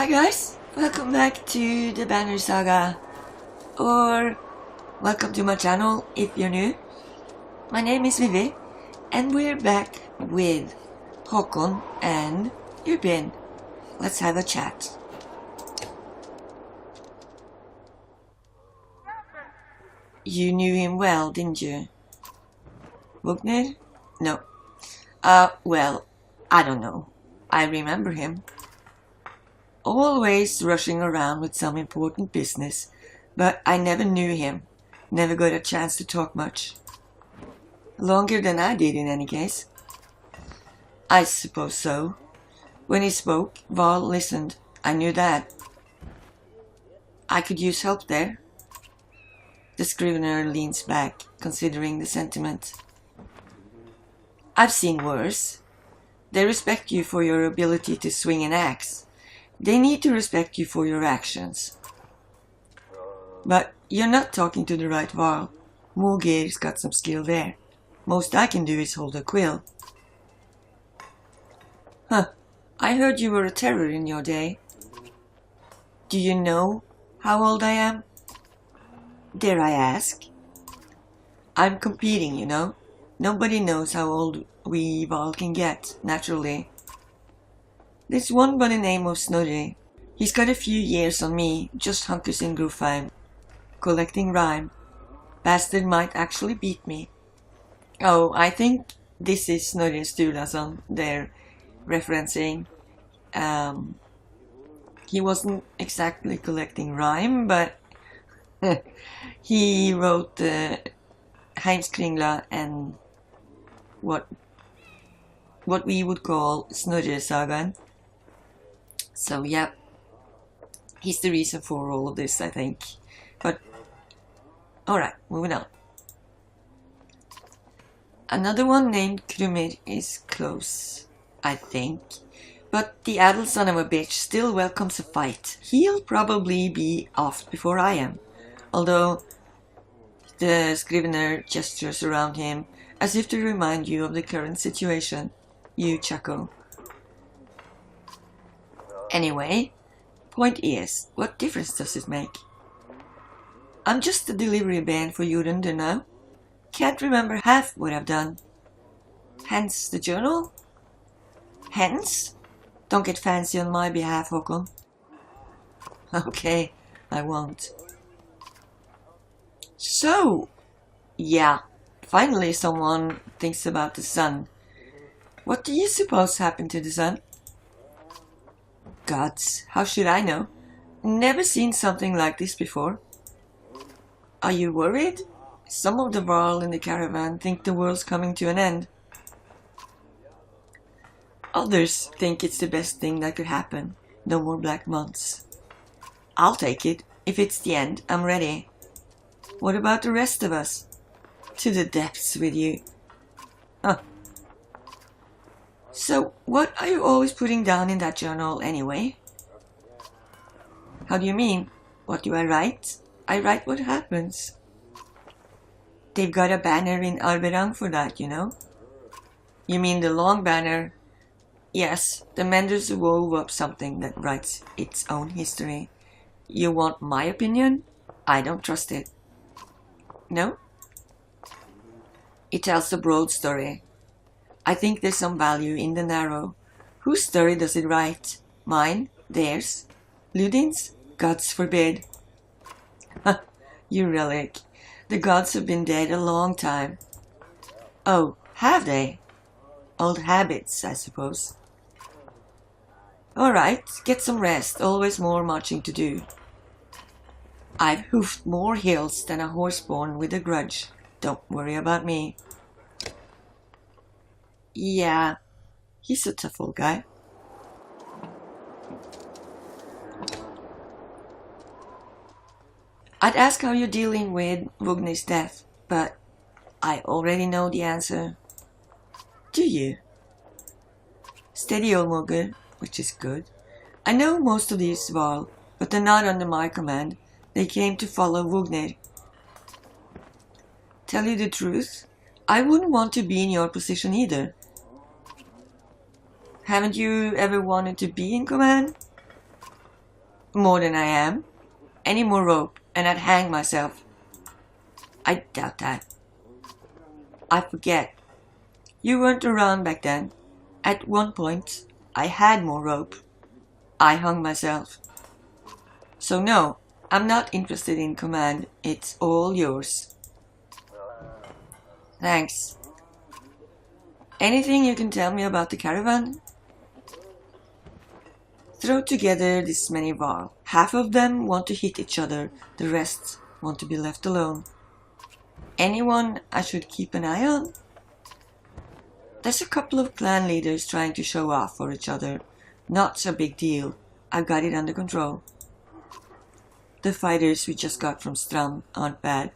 Hi guys, welcome back to the Banner Saga, or welcome to my channel if you're new. My name is Vivi, and we're back with Håkon and Ubin. Let's have a chat. You knew him well, didn't you? Mogr? No. Well, I don't know. I remember him. Always rushing around with some important business, but I never knew him, never got a chance to talk much. Longer than I did in any case. I suppose so. When he spoke, Val listened. I knew that. I could use help there. The scrivener leans back, considering the sentiment. I've seen worse. They respect you for your ability to swing an axe. They need to respect you for your actions. But you're not talking to the right Varl. Mogr's got some skill there. Most I can do is hold a quill. Huh. I heard you were a terror in your day. Do you know how old I am? Dare I ask? I'm competing, you know. Nobody knows how old we Varl can get, naturally. There's one by the name of Snorri. He's got a few years on me, just hunkers in Grufheim, collecting rhyme. Bastard might actually beat me. Oh, I think this is Snorri Sturlason they're referencing. He wasn't exactly collecting rhyme, but he wrote Heimskringla and what we would call Snorri Saga. So yeah, he's the reason for all of this, I think. But alright, moving on. Another one named Krumir is close, I think. But the adult son of a bitch still welcomes a fight. He'll probably be off before I am. Although the scrivener gestures around him as if to remind you of the current situation. You chuckle. Anyway, point is, what difference does it make? I'm just a delivery man for Jurund now. Can't remember half what I've done. Hence the journal? Hence? Don't get fancy on my behalf, Håkon. Okay, I won't. So, yeah, finally someone thinks about the sun. What do you suppose happened to the sun? Gods, how should I know? Never seen something like this before. Are you worried? Some of the Varl in the caravan think the world's coming to an end. Others think it's the best thing that could happen. No more black months. I'll take it. If it's the end, I'm ready. What about the rest of us? To the depths with you. Huh. So, what are you always putting down in that journal anyway? How do you mean? What do I write? I write what happens. They've got a banner in Arberang for that, you know? You mean the long banner? Yes, the menders wove up something that writes its own history. You want my opinion? I don't trust it. No? It tells a broad story. I think there's some value in the narrow. Whose story does it write? Mine? Theirs? Ludin's? Gods forbid. You relic. The gods have been dead a long time. Oh, have they? Old habits, I suppose. Alright, get some rest. Always more marching to do. I've hoofed more hills than a horse born with a grudge. Don't worry about me. Yeah, he's a tough old guy. I'd ask how you're dealing with Vognir's death, but I already know the answer. Do you? Steady old Mogr, which is good. I know most of these Varl, but they're not under my command. They came to follow Vognir. Tell you the truth, I wouldn't want to be in your position either. Haven't you ever wanted to be in command? More than I am. Any more rope and I'd hang myself. I doubt that. I forget. You weren't around back then. At one point, I had more rope. I hung myself. So no, I'm not interested in command. It's all yours. Thanks. Anything you can tell me about the caravan? Throw together this many Varl. Half of them want to hit each other, the rest want to be left alone. Anyone I should keep an eye on? There's a couple of clan leaders trying to show off for each other. Not a big deal. I've got it under control. The fighters we just got from Strand aren't bad,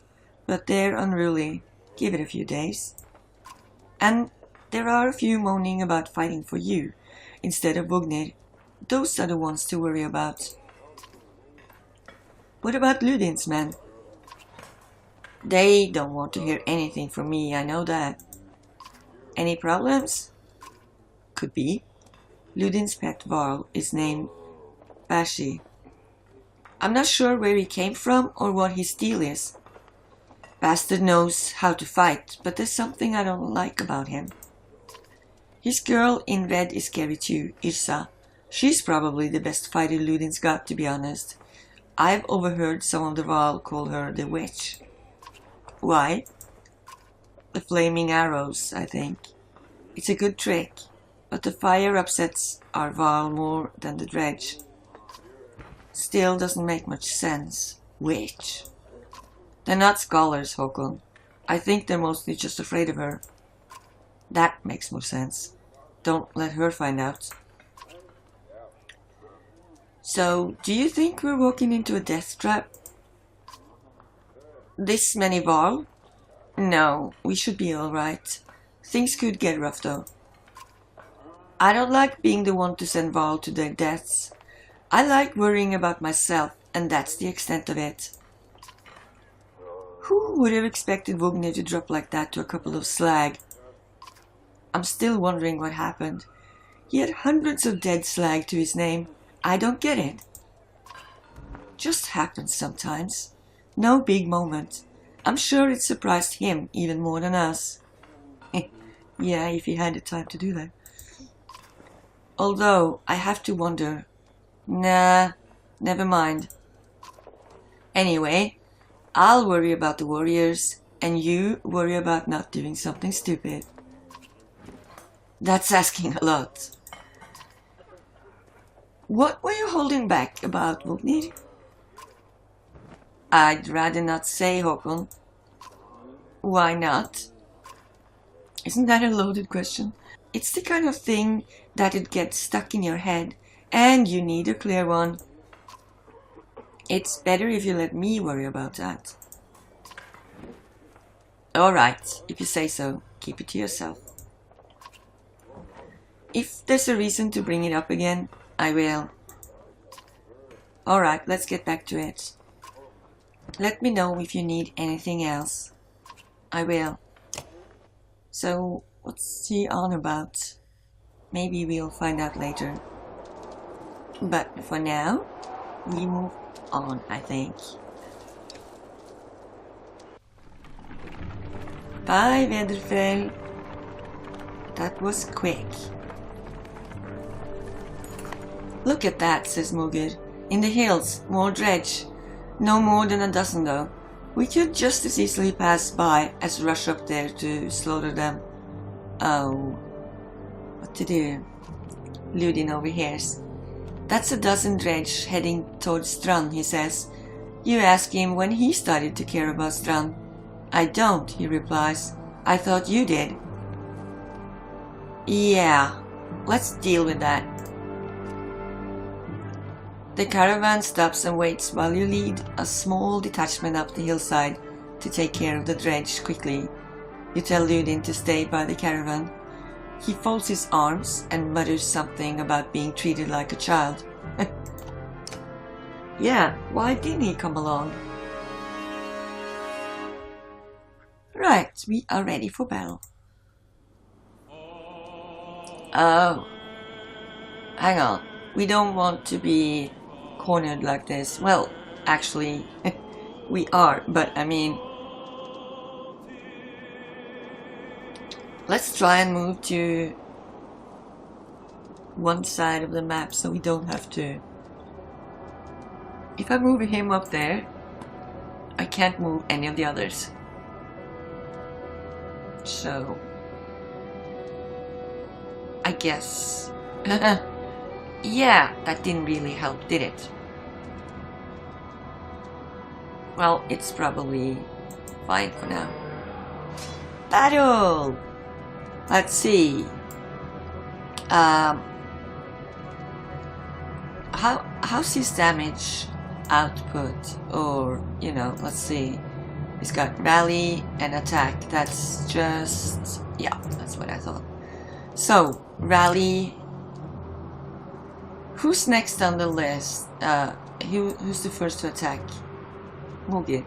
but they're unruly. Give it a few days. And there are a few moaning about fighting for you instead of Vognir. Those are the ones to worry about. What about Ludin's men? They don't want to hear anything from me, I know that. Any problems? Could be. Ludin's pet Varl is named Bashi. I'm not sure where he came from or what his deal is. Bastard knows how to fight, but there's something I don't like about him. His girl in red is scary too, Irsa. She's probably the best fighter Ludin's got, to be honest. I've overheard some of the Varl call her the witch. Why? The flaming arrows, I think. It's a good trick, but the fire upsets our Varl more than the dredge. Still doesn't make much sense. Witch. They're not scholars, Håkon. I think they're mostly just afraid of her. That makes more sense. Don't let her find out. So, do you think we're walking into a death trap? This many Varl? No, we should be alright. Things could get rough though. I don't like being the one to send Varl to their deaths. I like worrying about myself, and that's the extent of it. Who would have expected Vognir to drop like that to a couple of slag? I'm still wondering what happened. He had hundreds of dead slag to his name. I don't get it. Just happens sometimes. No big moment. I'm sure it surprised him even more than us. Yeah, if he had the time to do that. Although, I have to wonder. Nah, never mind. Anyway, I'll worry about the warriors, and you worry about not doing something stupid. That's asking a lot. What were you holding back about Vognir? I'd rather not say, Håkon. Why not? Isn't that a loaded question? It's the kind of thing that it gets stuck in your head, and you need a clear one. It's better if you let me worry about that. Alright, if you say so, keep it to yourself. If there's a reason to bring it up again, I will. Alright, let's get back to it. Let me know if you need anything else. I will. So, what's he on about? Maybe we'll find out later. But for now, we move on, I think. Bye, Vederfell. That was quick. Look at that, says Mogr. In the hills, more dredge. No more than a dozen though. We could just as easily pass by as rush up there to slaughter them. Oh. What to do? Ludin overhears. That's a dozen dredge heading towards Strand, he says. You ask him when he started to care about Strand. I don't, he replies. I thought you did. Yeah, let's deal with that. The caravan stops and waits while you lead a small detachment up the hillside to take care of the dredge quickly. You tell Ludin to stay by the caravan. He folds his arms and mutters something about being treated like a child. Yeah, why didn't he come along? Right, we are ready for battle. Oh. Hang on. We don't want to be cornered like this. Well, actually, we are, but I mean, let's try and move to one side of the map so we don't have to. If I move him up there, I can't move any of the others. So, I guess. Yeah, that didn't really help, did it? Well, it's probably fine for now. Battle! Let's see. How's his damage output? Or, you know, let's see. He's got rally and attack. That's just... yeah, that's what I thought. So, rally... Who's next on the list? Who's the first to attack? Mogr.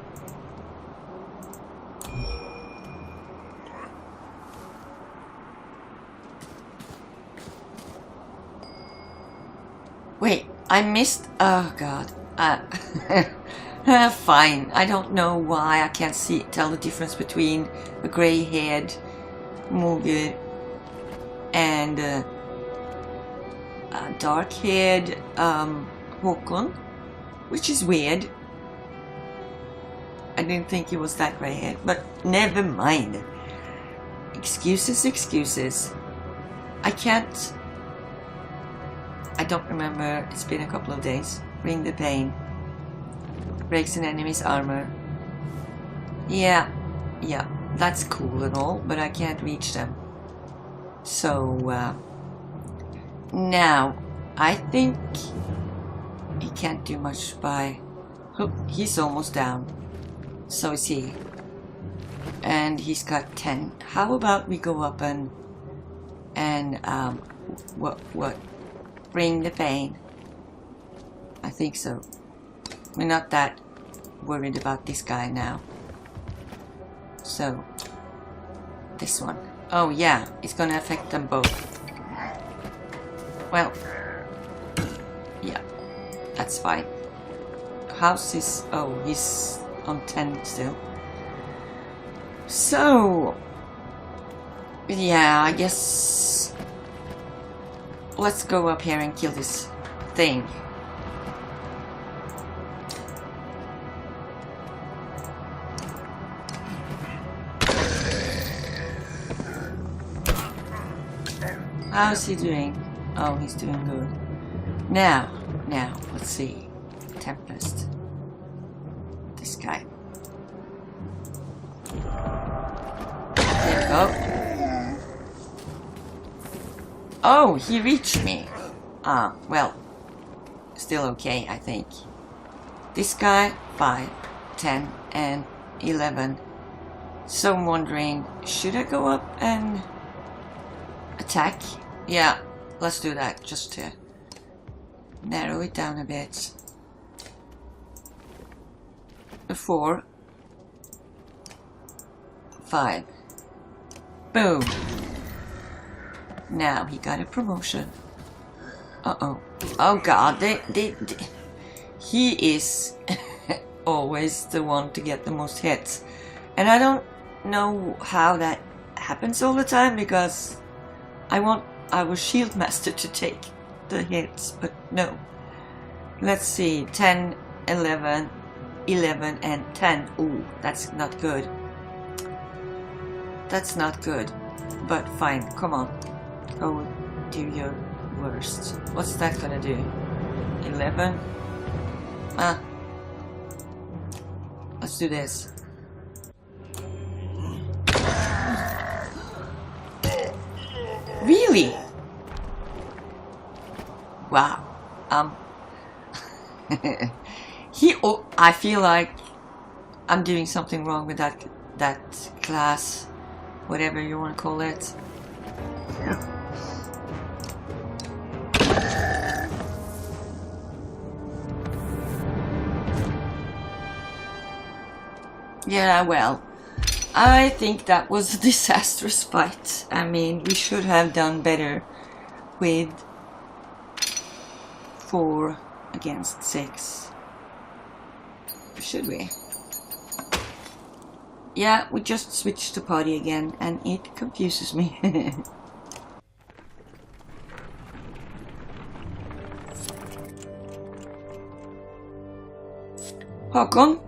Wait, I missed... oh god. Fine. I don't know why I can't tell the difference between a grey-haired Mogr and a dark-haired Håkon, which is weird. I didn't think he was that grey-haired, but never mind. Excuses, excuses. I don't remember. It's been a couple of days. Bring the pain. Breaks an enemy's armor. Yeah, that's cool and all, but I can't reach them. So, now, I think he can't do much by... oh, he's almost down. So is he. And he's got 10. How about we go up and what? Bring the pain. I think so. We're not that worried about this guy now. So, this one. Oh yeah, it's gonna affect them both. Well, yeah, that's fine. How's his... oh, he's on 10 still. So, yeah, I guess... let's go up here and kill this thing. How's he doing? Oh, he's doing good. Now, let's see. Tempest. This guy. There we go. Oh, he reached me. Ah, well, still okay, I think. This guy, 5, 10, and 11. So I'm wondering, should I go up and attack? Yeah, let's do that, just to narrow it down a bit. A 4, 5. Boom. Now he got a promotion. Uh-oh. Oh god, he is always the one to get the most hits. And I don't know how that happens all the time, because I want our shield master to take the hits, but no. Let's see, 10, 11, 11 and 10. Ooh, that's not good. That's not good. But fine, come on. Go do your worst. What's that gonna do? 11? Ah. Let's do this. Really? Wow. I feel like I'm doing something wrong with that class, whatever you want to call it. Yeah, well, I think that was a disastrous fight. I mean, we should have done better with 4 against 6. Should we? Yeah, we just switched to party again, and it confuses me. Håkon?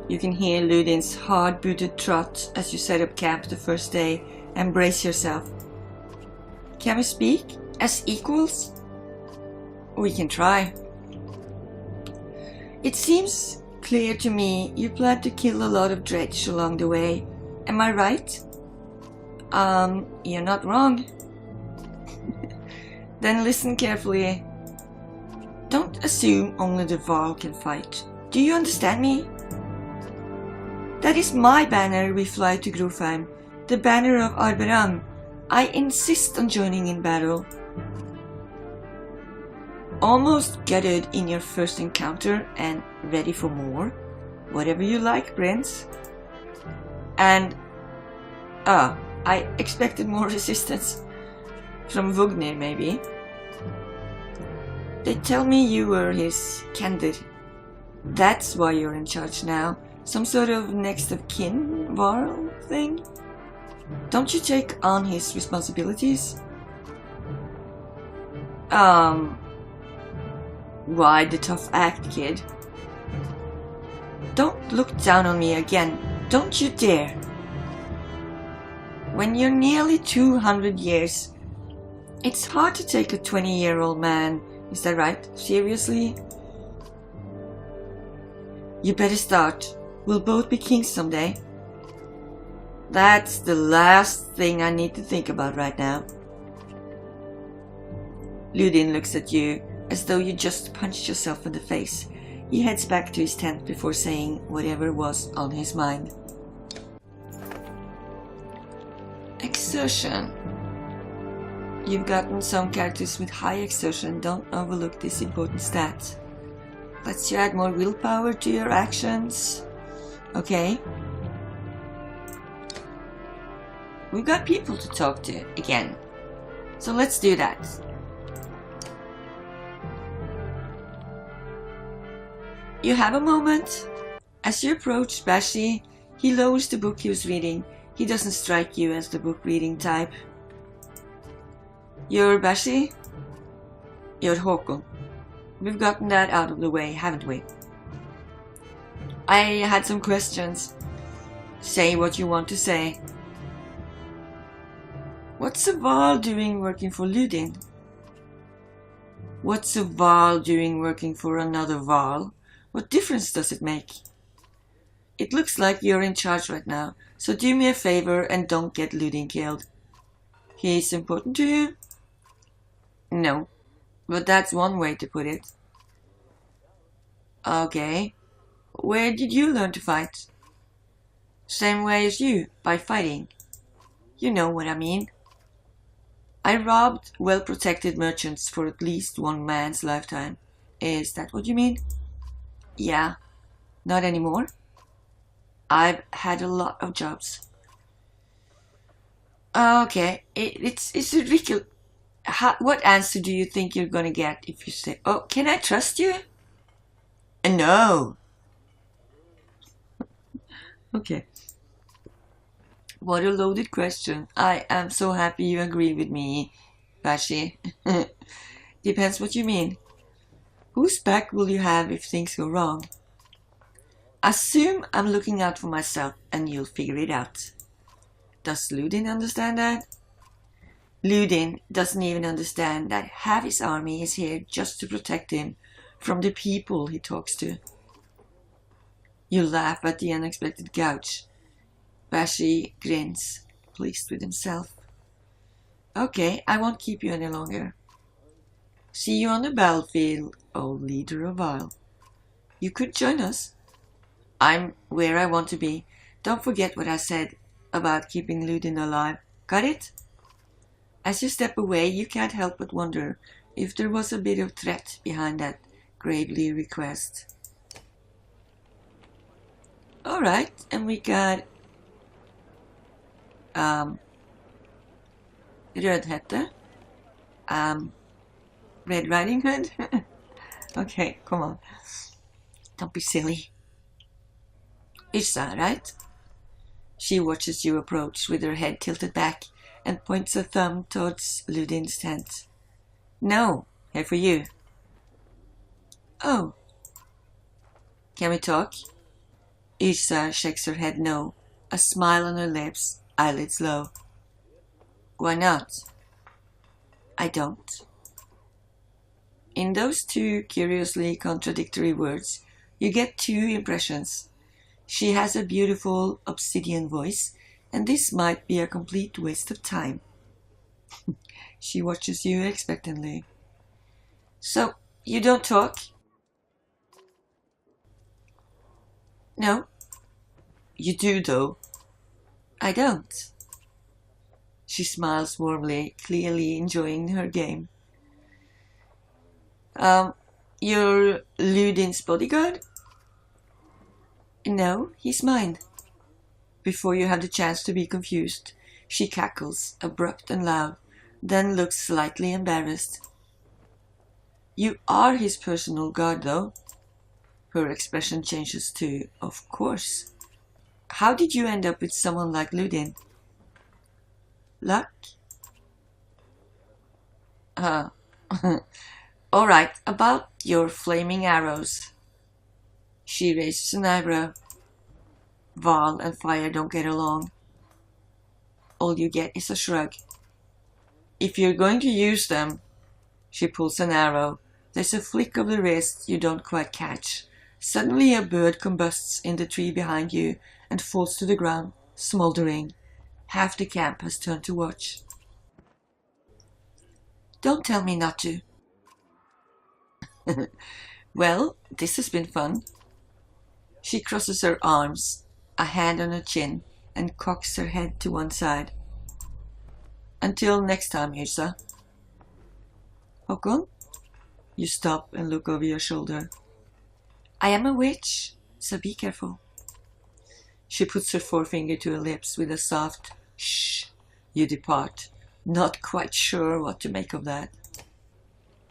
You can hear Ludin's hard-booted trot as you set up camp the first day and brace yourself. Can we speak as equals? We can try. It seems clear to me you plan to kill a lot of dredge along the way. Am I right? You're not wrong. Then listen carefully. Don't assume only the Varl can fight. Do you understand me? That is my banner we fly to Grofheim, the banner of Arberang. I insist on joining in battle. Almost gutted in your first encounter and ready for more? Whatever you like, Prince. And... I expected more resistance. From Vognir, maybe. They tell me you were his candid. That's why you're in charge now. Some sort of next of kin Varl thing? Don't you take on his responsibilities? Why the tough act, kid? Don't look down on me again. Don't you dare. When you're nearly 200 years, it's hard to take a 20-year-old man. Is that right? Seriously? You better start. We'll both be kings someday. That's the last thing I need to think about right now. Ludin looks at you as though you just punched yourself in the face. He heads back to his tent before saying whatever was on his mind. Exertion. You've gotten some characters with high exertion. Don't overlook this important stat. Lets you add more willpower to your actions. Okay. We've got people to talk to again. So let's do that. You have a moment. As you approach Bashi, he lowers the book he was reading. He doesn't strike you as the book reading type. You're Bashi? You're Håkon. We've gotten that out of the way, haven't we? I had some questions. Say what you want to say. What's a Varl doing working for Ludin? What's a Varl doing working for another Varl? What difference does it make? It looks like you're in charge right now, so do me a favor and don't get Ludin killed. He's important to you? No, but that's one way to put it. Okay. Where did you learn to fight? Same way as you, by fighting. You know what I mean. I robbed well-protected merchants for at least one man's lifetime. Is that what you mean? Yeah. Not anymore? I've had a lot of jobs. Okay, it's ridiculous. What answer do you think you're gonna get if you say, "Oh, can I trust you?" No. Okay. What a loaded question. I am so happy you agree with me, Bashi. Depends what you mean. Whose back will you have if things go wrong? Assume I'm looking out for myself and you'll figure it out. Does Ludin understand that? Ludin doesn't even understand that half his army is here just to protect him from the people he talks to. You laugh at the unexpected gouge. Bashi grins, pleased with himself. Okay, I won't keep you any longer. See you on the battlefield, old leader of Isle. You could join us. I'm where I want to be. Don't forget what I said about keeping Ludin alive. Got it? As you step away, you can't help but wonder if there was a bit of threat behind that gravely request. Alright, and we got Rødhette, Red Riding Hood, Okay, come on. Don't be silly. Isha, right? She watches you approach with her head tilted back and points a thumb towards Ludin's tent. No, here for you. Oh. Can we talk? Isha shakes her head no, a smile on her lips, eyelids low. Why not? I don't. In those two curiously contradictory words, you get two impressions. She has a beautiful obsidian voice, and this might be a complete waste of time. She watches you expectantly. So, you don't talk? No. You do, though. I don't. She smiles warmly, clearly enjoying her game. You're Ludin's bodyguard? No, he's mine. Before you have the chance to be confused, she cackles, abrupt and loud, then looks slightly embarrassed. You are his personal guard, though. Her expression changes to, of course. How did you end up with someone like Ludin? Luck? All right, about your flaming arrows. She raises an eyebrow. Val and fire don't get along. All you get is a shrug. If you're going to use them, she pulls an arrow. There's a flick of the wrist you don't quite catch. Suddenly a bird combusts in the tree behind you and falls to the ground, smoldering. Half the camp has turned to watch. Don't tell me not to. Well, this has been fun. She crosses her arms, a hand on her chin, and cocks her head to one side. Until next time, Yrsa. Håkon? You stop and look over your shoulder. I am a witch, so be careful. She puts her forefinger to her lips with a soft shh. You depart, not quite sure what to make of that.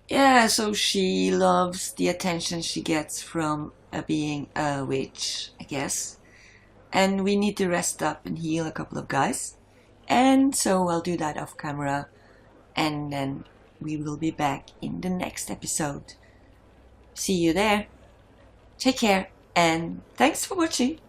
Yeah, so she loves the attention she gets from being a witch, I guess. And we need to rest up and heal a couple of guys. And so I'll do that off camera. And then we will be back in the next episode. See you there. Take care and thanks for watching.